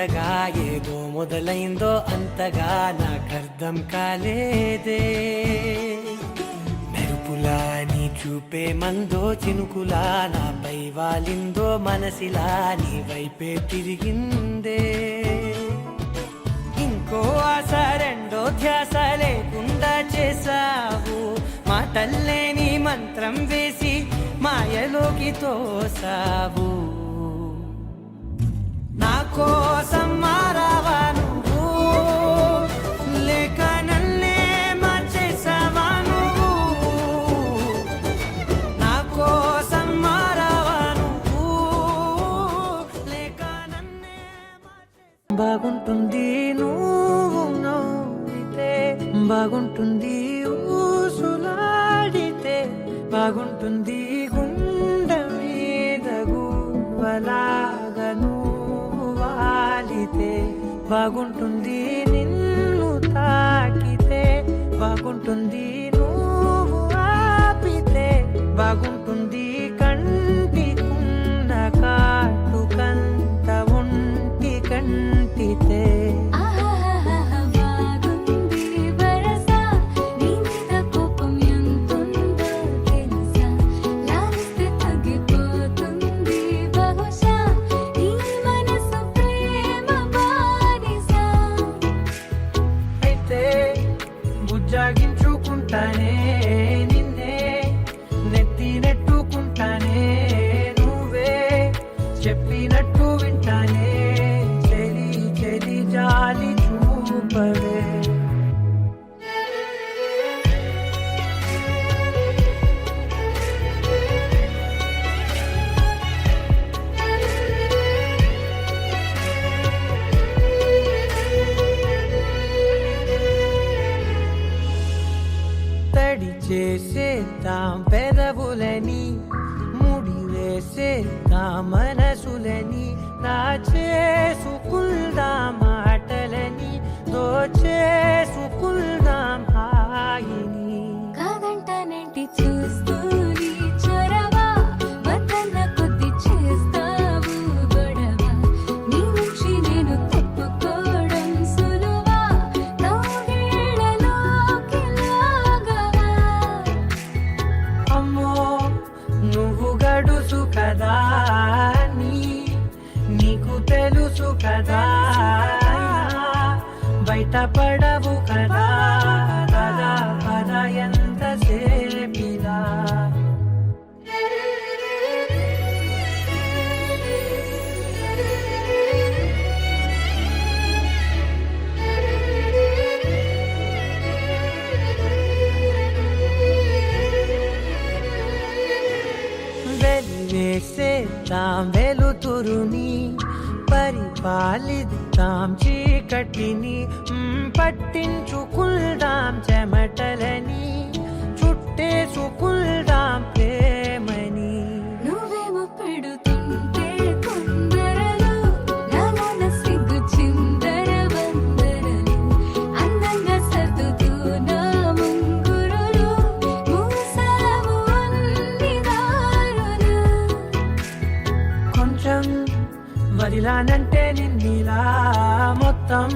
కొత్తగా ఏదో మొదలైందో అంతగా నాకర్థం కాలేదే. మెరుపులా నీ చూపే మందో చినుకులా నాపై వాలిందో మనసిలా నీ వైపే తిరిగిందే. ఇంకో ఆశ రెండో ధ్యాస లేకుండా చేసావు, మాటల్లేని మంత్రం వేసి మాయలోకి తోసావు. నా కోసం మారావా నువ్వు, లేక నన్నే మార్చేసావా నువ్వు. నా కోసం మారావా నువ్వు, లేక నన్నే మార్చేసావా. బాగుంటుంది నువ్వు నవ్వితే, బాగుంటుంది ఊసులాడితే, బాగుంటుంది గుండె మీద గువ్వలాగా నువ్వు వాలితే, బాగుంటుంది నిన్ను తాకితే, బాగుంటుంది నువ్వు ఆపితే, బాగుంటుంది కంటికున్న కాటుకంత ఒంటి కంటితే. జాగించుకుంటానే నిన్నే, నెత్తి నెట్టుకుంటానే, నువ్వే చెప్పినట్టు వింటానే, చెలి చెలి జాలి చూపవే. తడి చేసేద్దాం పెదవులని, ముడి వేసేద్దాం మనసులని, నా చేసుకుందాం మాటలని, దోచేసుకుందాం హాయిని. కాదంటానంటి చూస్తూ నీ చొరవ, వద్దన్న కొద్ది చేస్తావు గొడవ, నీ నుంచి నేను తప్పుకోవడం సులువా, నవ్వేళ్లలోకి లాగవా. అమ్మో నువ్వు గడుసు కదా, నీకు తెలుసు కదా, బయట పడవు కదా, పద పద ఎంత సేపిలా. వెలివేసేద్దాం వెలుతురుని, పరిపాలిద్దాం చీకటిని, పట్టించుకుందాం చెమటలని, చుట్టేసుకుందాం ప్రేమని. నువ్వేమో పెడుతుంటే కొందరలు, నాన్న సిగ్గు చిందర వందరలు, అందంగా సర్దుతూ నా ముంగురులు, మూసావు అన్ని దారులు. కొంచెం వదిలానంటే నిన్నిలా మొత్తం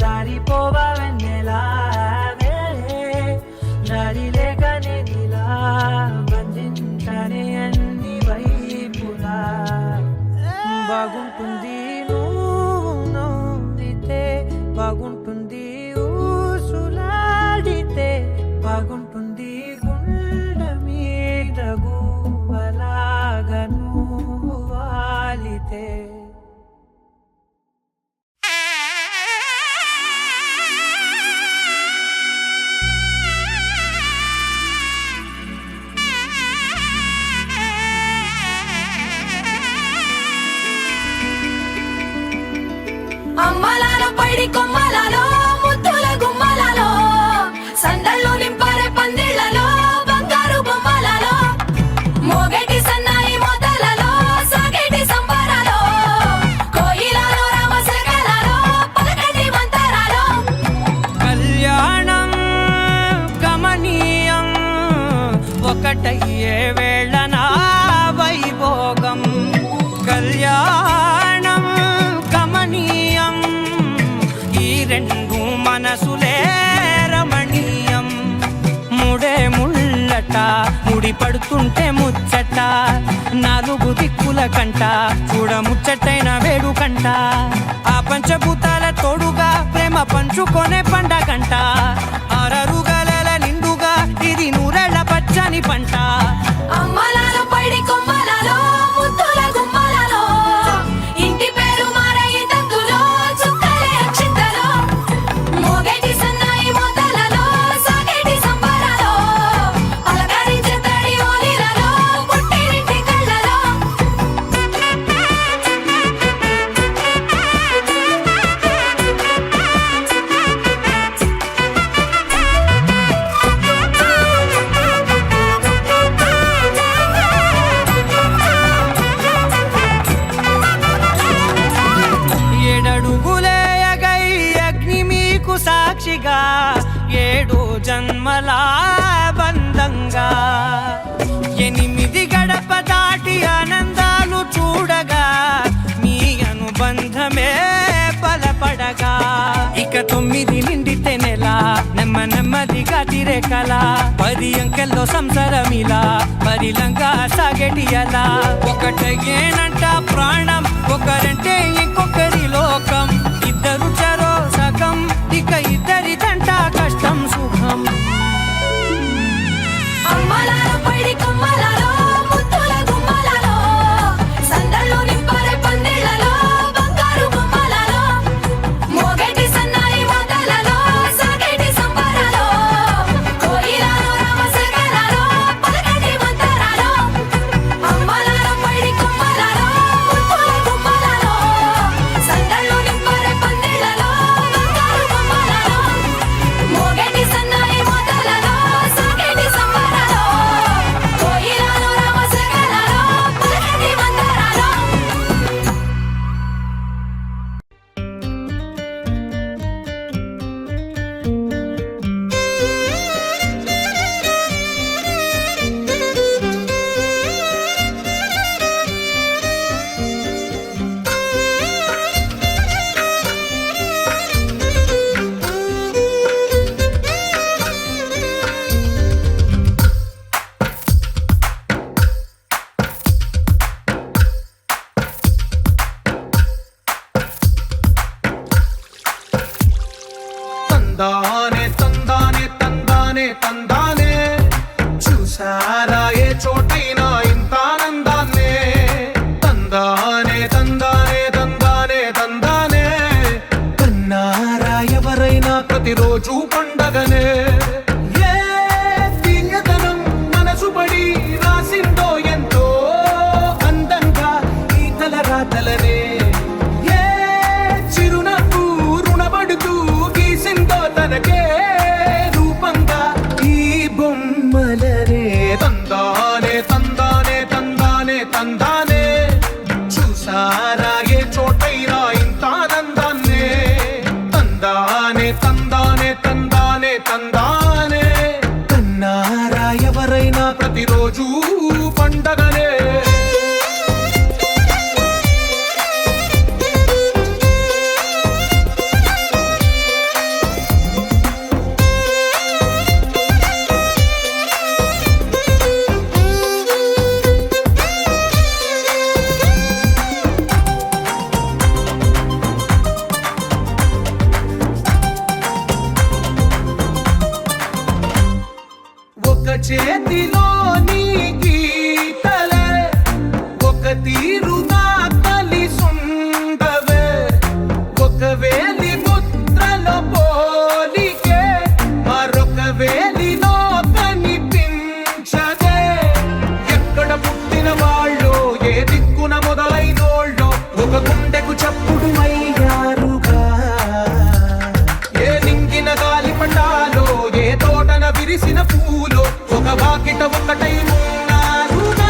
జారిపోవా వెన్నెలా, జారి లేక నేనిలా బంధించనే అన్ని వైపులా. బాగుంటుంది నువ్వు నవ్వితే, బాగుంటుంది ఊసులాడితే, బాగుంటుంది గుండె మీద గువ్వలాగా నువ్వు వాలితే. అమ్మలాలో పైడి కొమ్మలలో, ముద్దుల గుమ్మలలో, సందళ్ళు నింపారే పందిళ్లలో, బంగారు బొమ్మలలో, మోగటి సన్నాయి మోతలలో, సాగేటి సంబరాలో, కోయిలలో రామశకలలో, పలకటి మంతరాలో. కళ్యాణం కమనీయం ఒకటయ్యే వేళ నా వైభోగం, కళ్యాణం కమనీయం రెండు మనసులే రమణీయం ముడే ముళ్ళట ముడి పడుతుంటే ముచ్చట నాలుగు దిక్కుల కంట చూడ ముచ్చటైన వేడుకంట ఆ పంచభూతాల తోడుగా ప్రేమ పంచుకొనే పండగంట ఆరరుగల నిండుగా ఇది నూరెళ్ళ పచ్చని పంట అమ్మలాలో పైడి కొమ్మలలో ముద్దుల గుమ్మలలో ఇంటి పేరు మారయి తంతులో చుక్కలే అక్షింతలో మోగేటి సన్నాయి మోతలలో సాగేటి సంబరాలో అలకరించే తడి ఓలిలలో పుట్టినింటి కళ్ళలో ఏడడుగులే ఎగై అగ్ని మీకు సాక్షిగా ఏడు జన్మల బంధంగా ఎనిమిది గడప దాటి ఆనందాలు చూడగా మీ అనుబంధమే బలపడగా ఇక 9 నిండితే నెల నెమ్మదిగా తిరే కల 10 అంకెల్లో సంసారమిలా పరిలంగా సాగేటి అలా ఒకటేనంట ప్రాణం ఒకరంటే ఇంకొకరి లోకం ఇద్దరు చరో సగం ఇక ఇద్దరిదంట కష్టం సుఖం అమ్మలాలో పైడి కొమ్మలలో ముద్దుల గుమ్మలలో సందళ్ళు నింపారే పందిళ్ళలో బంగారు బొమ్మలలో మోగేటి సన్నాయి మోతలలో సాగేటి సంబరాలో కోయిలలో రామశకలలో పలకటి మంతరాలో అమ్మలాలో పైడి కొమ్మలలో ముద్దుల గుమ్మలలో సందళ్ళు నింపారే పందిళ్ళలో బంగారు బొమ్మలలో మోగేటి సన్నాయి మోతలలో సాగేటి సంబరాలో కోయిలలో రామశకలలో పలకటి మంతరాలో తందానే తందానే తందానే తందానే చూసారా ఏ చోటైనా ఇంత ఆనందాన్నే తందానే తందానే తందానే తందానే కన్నారా ఎవరైనా ప్రతిరోజు పండగనే ఏ తీయదనం మనసు పడి రాసిందో ఎంతో అందంగా ఈ తలరాతలనే ఏ చిరునవ్వు రుణపడుతూ గీసిందో తనకే రూపంగా ఈ బొమ్మలనే తందానే తందానే తందానే తందానే చూసారా ఏ చోటైనా ఇంత ఆనందాన్నే తందానే తందానే తందానే తందానే కన్నారా ఎవరైనా ప్రతిరోజు పండగనే ఒక చేతిలో నీ గీతలే ఒక తీరుగా కలిసుండవే ఒక వేలి ముద్రలో పోలికే మరొక వేలిలో కనిపించదే ఎక్కడ పుట్టిన వాళ్ళు ఏ దిక్కున మొదలైనోళ్ళో ఒక గుండెకు చప్పుడు అయ్యారుగా ఏ నింగిన గాలి పటాలో ఏ తోటన విరిసిన పూలో ఒక వాకిట ఒకటై ఉన్నారుగా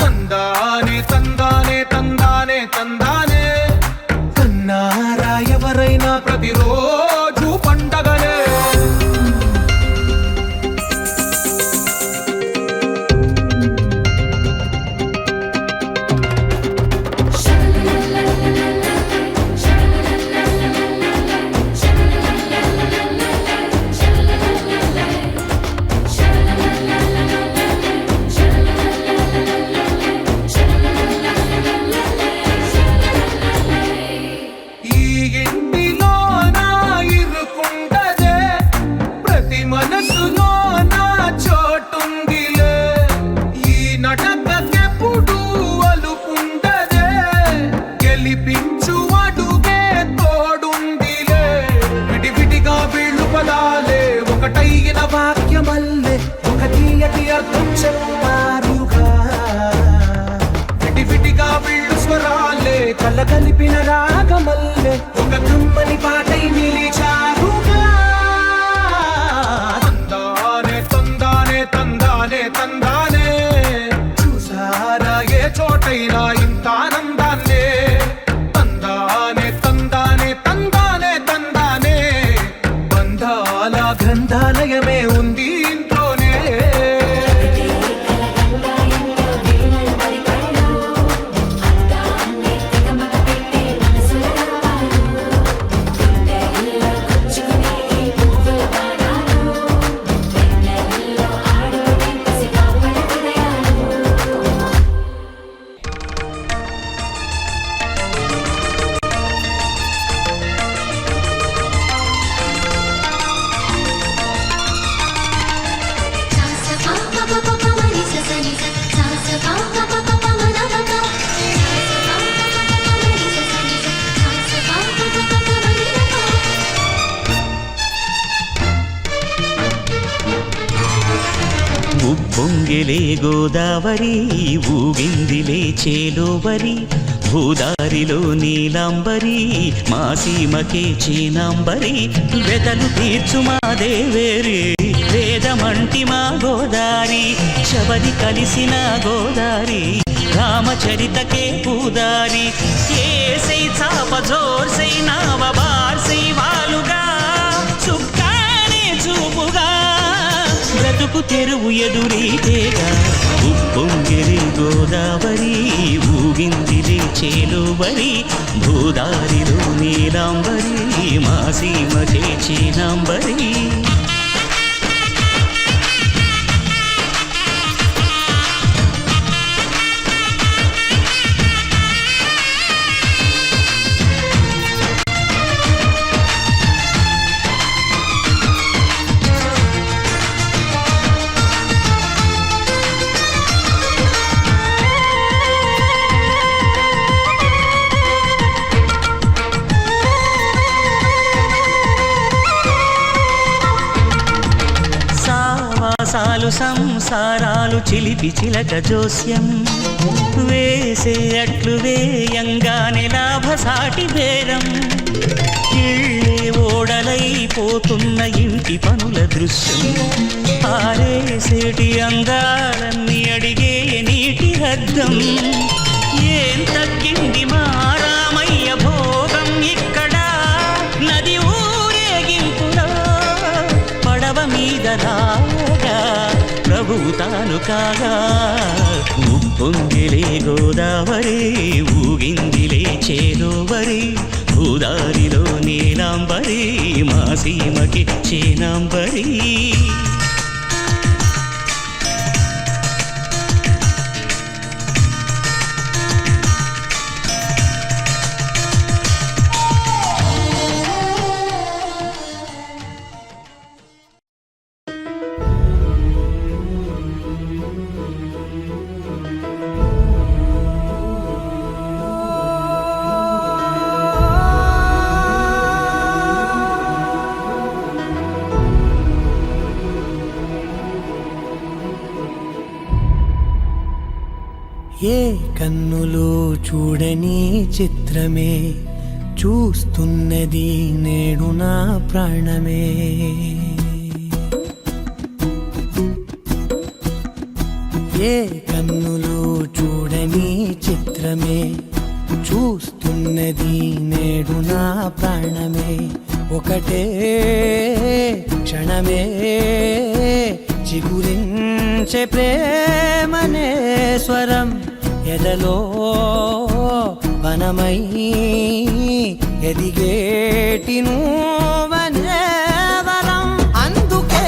తందానే తందానే తందానే తందానే కన్నారా ఎవరైనా ప్రతిరోజు పండగనే ఒకటైన వాక్యమల్లే ఒక తీయటి అర్థం చెప్పారుగా. విటివిటిగా వీళ్ళు స్వరాలే కలగలిపిన రాగమల్లే ఒక కమ్మని పాటై నిలిచారుగా. తందానే తందానే తందానే తందానే చూసారా ఏ చోటైనా ఇంత ఆనందాన్నే. తందానే తందానే తందానే తందానే బంధాల గ్రంథాలయమే ఉంది ఇంట్లోనే. ఉప్పొంగిలే గోదావరి ఊగిందిలే చేలోవరి భూదారిలో నీలాంబరి మా సీమకే చీనాంబరి వెతలు తీర్చు మా దేవేరి వేదమంటి మా గోదారి శబరి కలిసిన గోదారి రామచరితకే పూదారి ఏసై చాప జోర్సై నావ బార్సై వాలుగా చుక్కానే చూపుగా బ్రతుకు తెరువు ఎదురీతేగా. ఉప్పొంగిరి గోదావరి ఊగిందిలే చేలోవరి భూదారిలో నీలాంబరి మా సీమకే చీనాంబరి. సాలు సంసారాలు చిలిపి చిలక జోస్యం వేసే అట్లు వేయంగానే లాభసాటి బేరం ఇళ్ళే ఓడలైపోతున్న ఇంటి పనుల దృశ్యం ఆరేసేటి అందాలన్నీ అడిగే నీటి హద్దం ఏం తగ్గింది మా రామయ్య భోగం ఇక్కడ నది ఊరేగింపులో పడవ మీద ప్రభువు తాను కాగా. ఉప్పొంగిలే గోదావరి ఊగిందిలే చేలోవరి భూదారిలో నీలాంబరి మా సీమకి చీనాంబరి. ఏ కన్నులు చూడని చిత్రమే చూస్తున్నది నేడు నా ప్రాణమే. ఏ కన్నులు చూడని చిత్రమే చూస్తున్నది నేడు నా ప్రాణమే. ఒకటే క్షణమే చిగురించే ప్రేమనే స్వరం ఎదలో వనమై ఎదిగేటి నువ్వనే వరం. అందుకే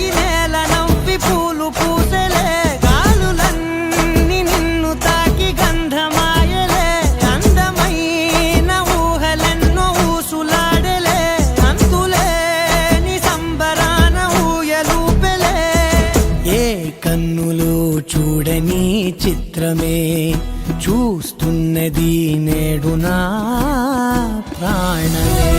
ఈ నేల నవ్వి పూలు పూసలే గాలులన్నీ నిన్ను తాకి గంధమాయలే అందమైన ఊహలెన్నో ఊసులాడలే అంతులేని సంబరాన ఊయలూపెలే. ఏ కన్నులు చూడని చిత్రమే చూస్తున్నది నేడు నా ప్రాణమే.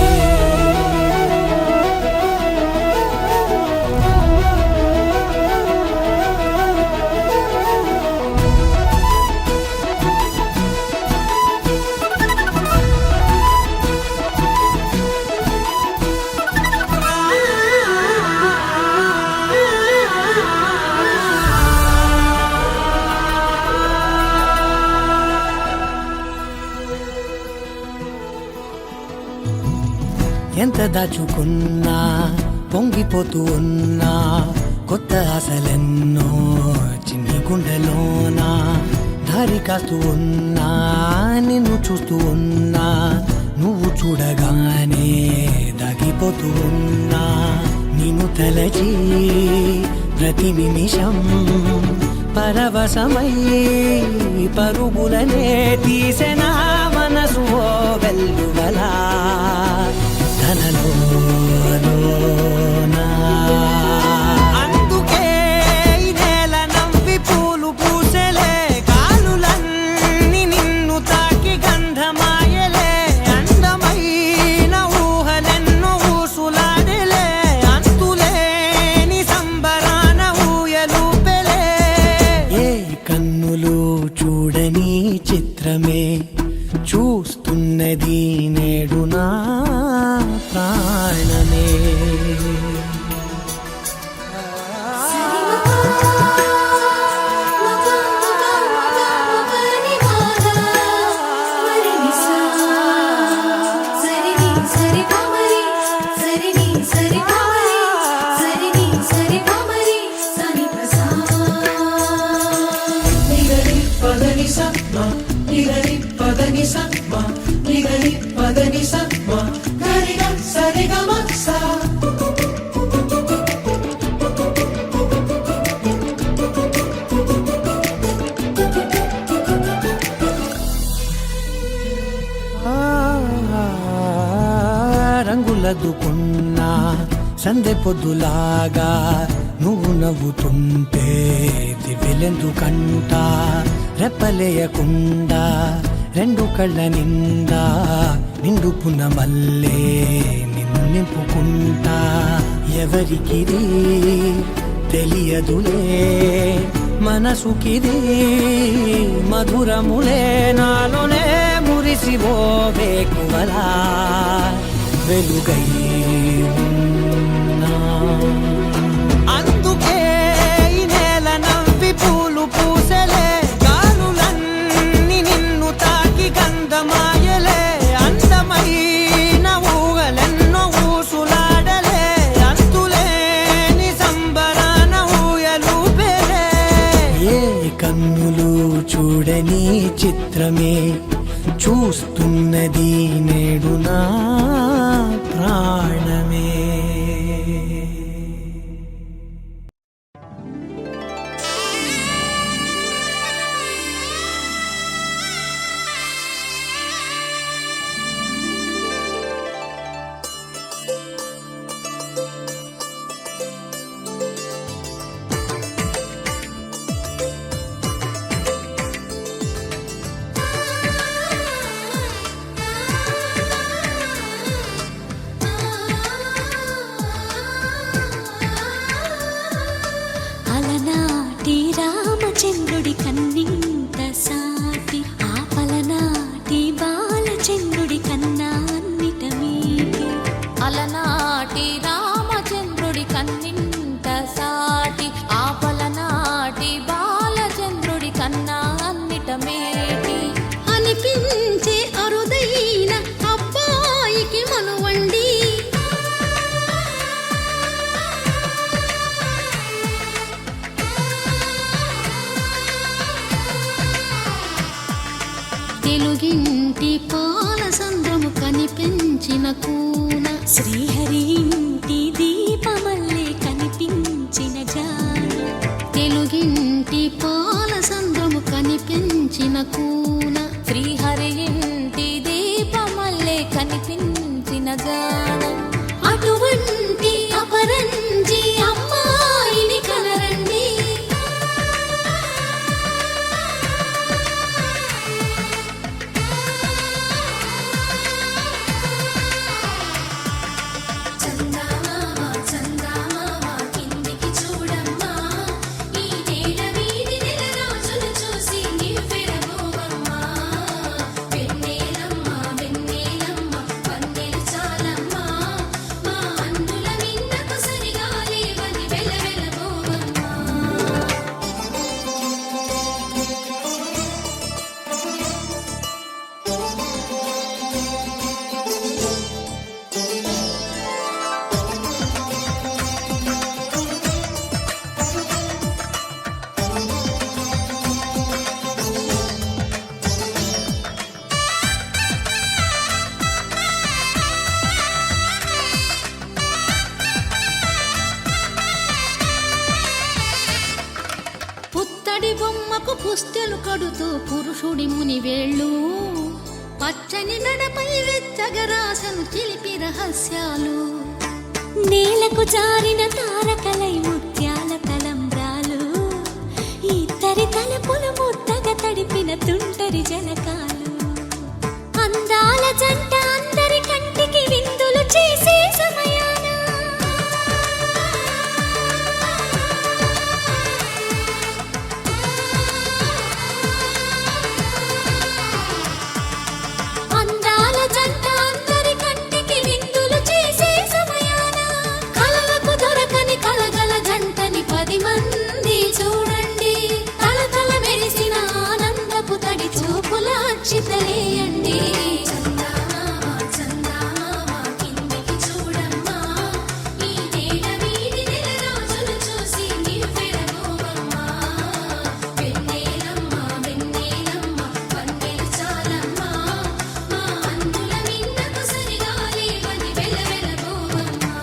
ఎంత దాచుకున్నా పొంగిపోతూ ఉన్నా కొత్త ఆశలెన్నో చిన్ని గుండెలోనా దారి కాస్తూ ఉన్నా నిన్ను చూస్తూ ఉన్నా నువ్వు చూడగానే దాగిపోతూ ఉన్నా నిన్ను తలచి ప్రతి నిమిషం పరవశమై పరుగులనే తీసెనా మనసు ఓ వెల్లువలా తనలోనా అందుకే ఈ నేల నవ్వి పూలు పూసెలే కాలులన్నీ నిన్ను తాకి గంధమాయలే అందమైన ఊహలెన్నో ఊసులాడలే అంతులేని సంబరాన ఊయలూపెలే ఏ కన్నులు చూడని చిత్రమే చూస్తున్నది నేడు నా ప్రాణమే రంగులదుకున్నా సందె పొద్దులాగా నువ్వు నవ్వుతుంటే దివ్యలెందుకంట రెప్పలేయకుండా రెండు కళ్ళ నిండా నిండుకున్న మల్లే నిన్ను నింపుకుంటా ఎవరికిది తెలియదులే మనసుకిది మధురములే నాలోనే మురిసివో వేకువలా వెలుగై ఉన్నా అందుకే ఈ నేల నవ్వి పూలు పూసెలే గాలులన్నీ నిన్ను తాకి గంధమాయలే అందమైన ఊహలెన్నో ఊసులాడలే అంతులేని సంబరాన ఊయలూపెలే ఏ కన్నులు చూడని చిత్రమే చూస్తున్నది నేడు నా ప్రాణమే అలనాటి రామచంద్రుడి కన్నింత సాటి ఆపలనాటి బాలచంద్రుడి కన్నా అన్నిట మీటి అలనాటి రామచంద్రుడి కన్నింత సాటి ఆపలనాటి బాలచంద్రుడి కన్నా అన్నిట మేటి అనిపించే అరుదైన అబ్బాయికి మనువండి తెలుగింటి పాల సంద్రము కనిపించిన కూన శ్రీహరి ఇంటి దీపమల్లే కనిపించిన జాడ తెలుగింటి పాల సంద్రము కనిపించిన కూన శ్రీహరి ఇంటి దీపమల్లే కనిపించిన జాడ అటువంటి అపరంజి అమ్మాయిని కనరండి చందమామ చందమామ కిందికి చూడమ్మా ఈ నేల వీధి నెల రోజులు చూసి నివ్వెరబోవమ్మా వెన్నెలమ్మ వెన్నెలమ్మ వన్నెలు చాలమ్మా మా అందుల విన్నకు సరిగా లేవని దేవుడి బొమ్మకు పుస్తెలు కడుతూ పురుషుడి ముని వేళ్ళు పచ్చని మెడపై వెచ్చగరాసను చిలిపి రహస్యాలు నేలకు జారిన తారకలై ముత్యాల తలంబ్రాలు ఇద్దరి తలపులు ముద్దగా తడిపిన తుంటరి జలకాలు అందాల జంట అందరి కంటికి విందులు చేసే సమయాన అందాల జంట అందరి కంటికి విందులు చేసే సమయాన కలలకు దొరకని కలగల జంటని 10 మంది చూడండి తలతల మెరిసిన ఆనందపు తడి చూపుల అక్షితలేయండి చందమామ చందమామ కిందికి చూడమ్మా ఈ నేల వీధి నెల రోజులు చూసి నివ్వెరపోవమ్మా వెన్నెలమ్మ వెన్నెలమ్మ వన్నెలు చాలమ్మా మా అందుల మిన్నకు సరిగా లేవని వెలవెలబోవమ్మా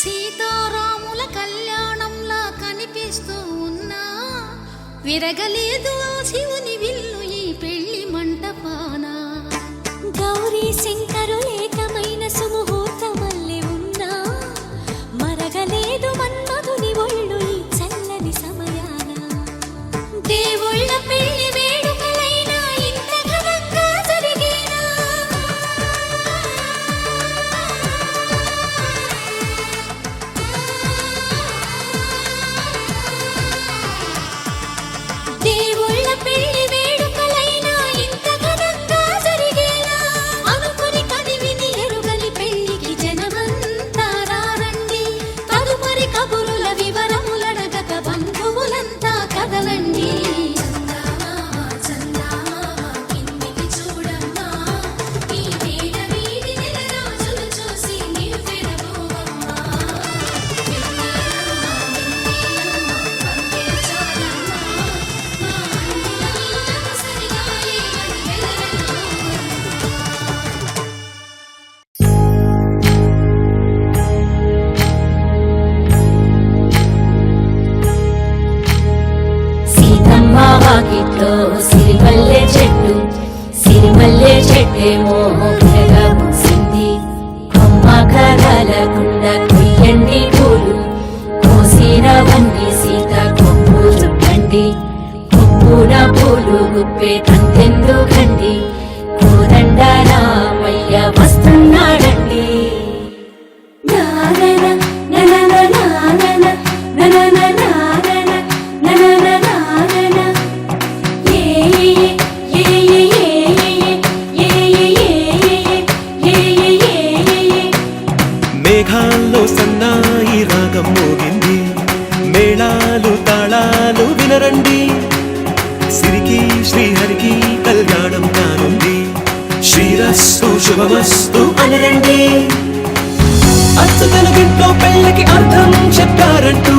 సీతారాముల కళ్యాణంలా కనిపిస్తూ ఉన్నా విరగలేదు ఆ శివుని విల్లు ఈ పెళ్లి మంటపాన గౌరీ శంకరులేకమైన సుముహూర్తమల్లె ఉన్నా మరగలేదు మన్మధుని ఒళ్ళు ఈ చల్లని సమయాన దేవుళ్ళ పెళ్లి వేడుకలైనా ఇంత ఘనంగా జరిగేనా దేవుళ్ళ పెళ్లి వేడుకలైనా ఇంత ఘనంగా జరిగేనా అనుకుని కదివిని ఎరుగని పెళ్లికి జనమంతా రారండి తదుపరి కబురుల వివరములడగక బంధువులంతా కదలండి చందమామ చందమామ కిందికి చూడమ్మా ఈ నేల వీధి నెల రోజులు చూసి నివ్వెరపోవమ్మా వెన్నెలమ్మ వెన్నెలమ్మ వన్నెలు చాలమ్మా మా అందుల మిన్నకు సరిగా లేవని సీతమ్మ వాకిట్లో సిరిమల్లె చెట్టు సిరిమల్లె చెట్టేమో విరగా పూసింది అమ్మ కదలకుండా కొయ్యండి పూలు కోసినవన్నీ సీత కొప్పు చుట్టండి కొప్పున పూలు గుప్పే తంతెందుకండి కోదండ రామయ్య వస్తున్నాడండి నానన ననన నానన ననన నానన ననన నానన ఏ ఏ ఏ ఏ ఏ ఏ మేఘాల్లో సన్నాయి రాగం మోగింది మేళాలు తాళాలు వినరండి సిరికి శ్రీహరికి కళ్యాణం కానుంది శ్రీరస్తు శుభమస్తు అనరండి అచ్చు తెలుగింట్లో పెళ్ళికి అర్థం చెప్పారంటూ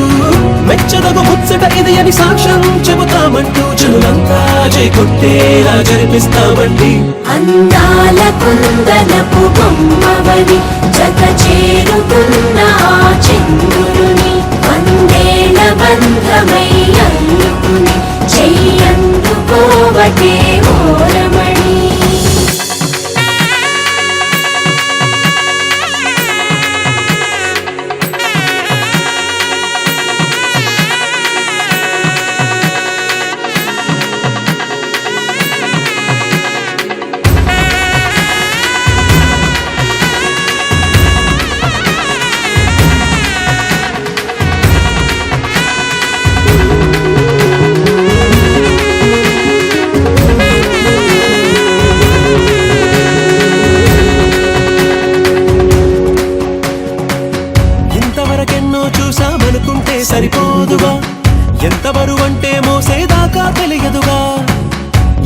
మెచ్చదగు ముచ్చట ఇది అని సాక్ష్యం చెబుతామంటూ జనులంతా జై కొట్టేలా జరిపిస్తామండి అందాల కుందనపు బొమ్మవని జత చేరుకున్న ఆ చంద్రుని వందేల బంధమై అల్లుకుని చెయ్యందుకోవటే ఓరమణి సరిపోదుగా ఎంత బరువంటే మోసేదాకా తెలియదుగా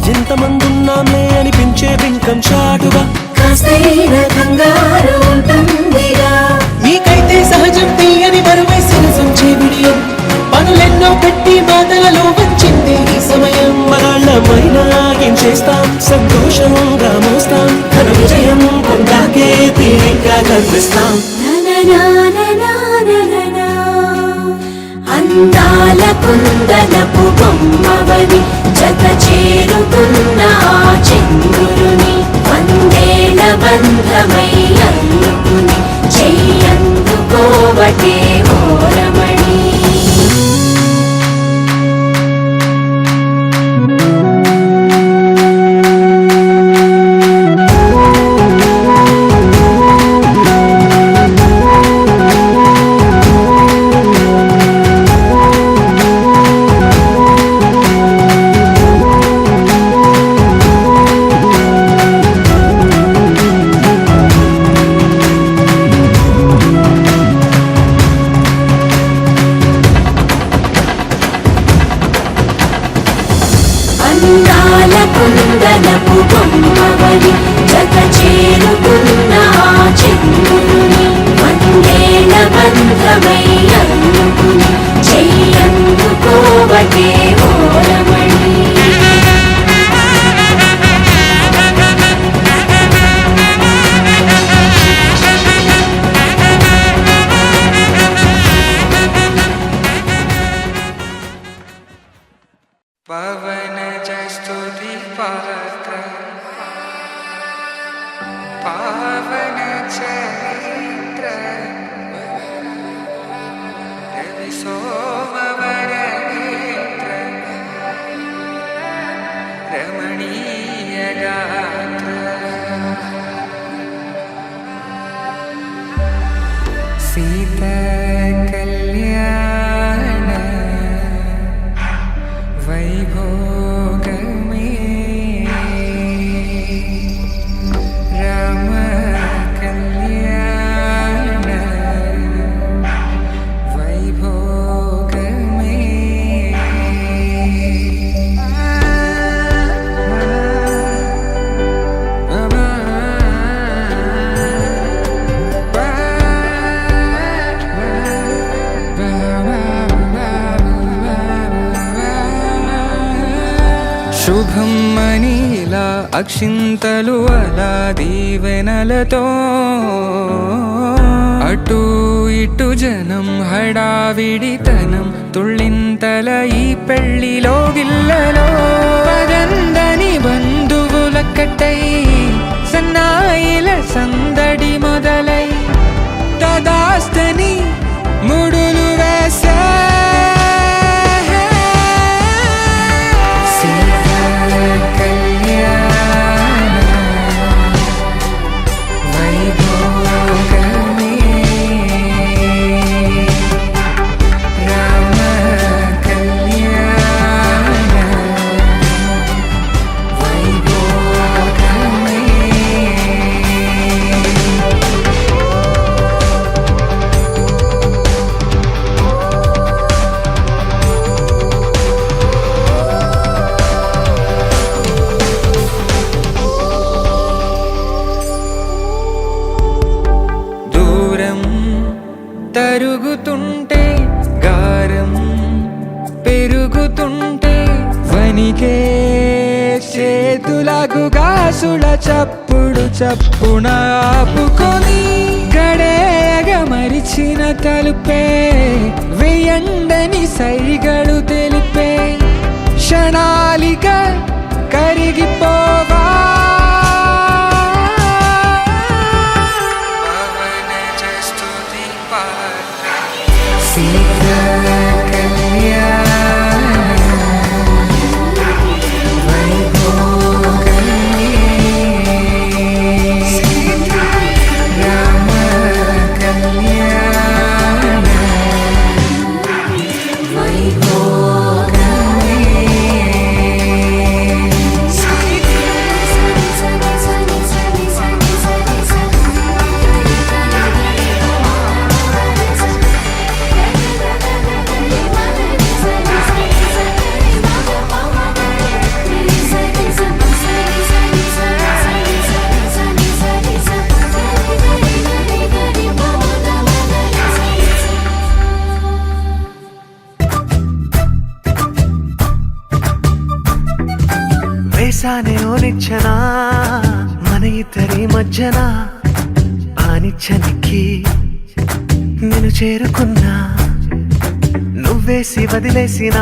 ఎంతమందున్నాంలే అనిపించే బింకం చాటుగా కాస్తైన కంగారు ఉంటుందిగా నీకైతే సహజం తీయని మరువై సరసించే విడియం పనులెన్నో పెట్టి మాటలలో వచ్చింది ఈ సమయం మనాళ్ళమైనా ఏం చేస్తాం సంతోషంగా మోస్తాం ఘన విజయం పొందాకే తీరిగ్గా కనిపిస్తాం నననాననానననా. అందాల కుందనపు బొమ్మవని జత చేరుకున్న ఆ చంద్రుని వందేళ్ల బంధమై అల్లుకుని చెయ్యందుకోవటే ఓరమణి అందాల కుందనపు బొమ్మవని జత చేరుకున్న ఆ చంద్రుని వందేళ్ల బంధమై అల్లుకుని చెయ్యందుకోవటే ఓరమణి पवनजस्तुति पात्र पावन चरित्र रवि सोमवर नेत्र रमणीय गात्र सीता कल्याण वैभोगमे राम कल्याण वैभोगमे శుభం మనీలా అక్షింతలు అలా దీవెనలతో అటు ఇటు జనం హడావిడితనం తుళ్ళింతల ఈ పెళ్లిలో గిల్లలో పదందని బంధువులక్కటై సన్నాయిల సందడి మొదలై తదాస్తని ముడులు వేసా తరుగుతుంటే గారం పెరుగుతుంటే వనికే చేతులకు గాసుల చప్పుడు చప్పున ఆపుకొని గడేగ మరిచిన తలుపే వేయండని సైగడు తెలిపే క్షణాలిక కరిగిపోవా వైభోగమే వేసానే ఓ నిచ్చనా మన ఇద్దరి మధ్యన ఆ నిచ్చనికి నేను చేరుకున్నా నువ్వేసి వదిలేసిన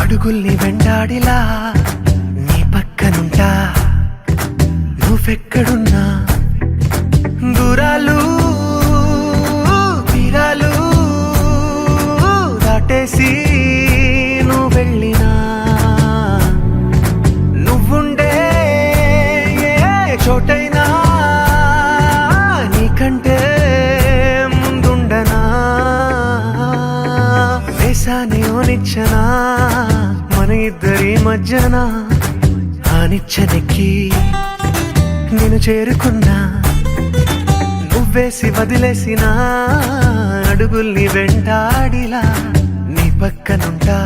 అడుగుల్ని వెంటాడిలా నీ పక్కనుంటా నువ్వెక్కడున్నా దూరాలు తీరాలు దాటేసి నువ్వు వెళ్ళినా నువ్వుండే ఏ చోటైనా నీకంటే ముందుండనా వేసానే ఓ నిచ్చనా మన ఇద్దరి మధ్యన ఆ నిచ్చనెక్కి నేను చేరుకున్నా నువ్వేసి వదిలేసిన అడుగుల్ని వెంటాడిలా నీ పక్కనుంటా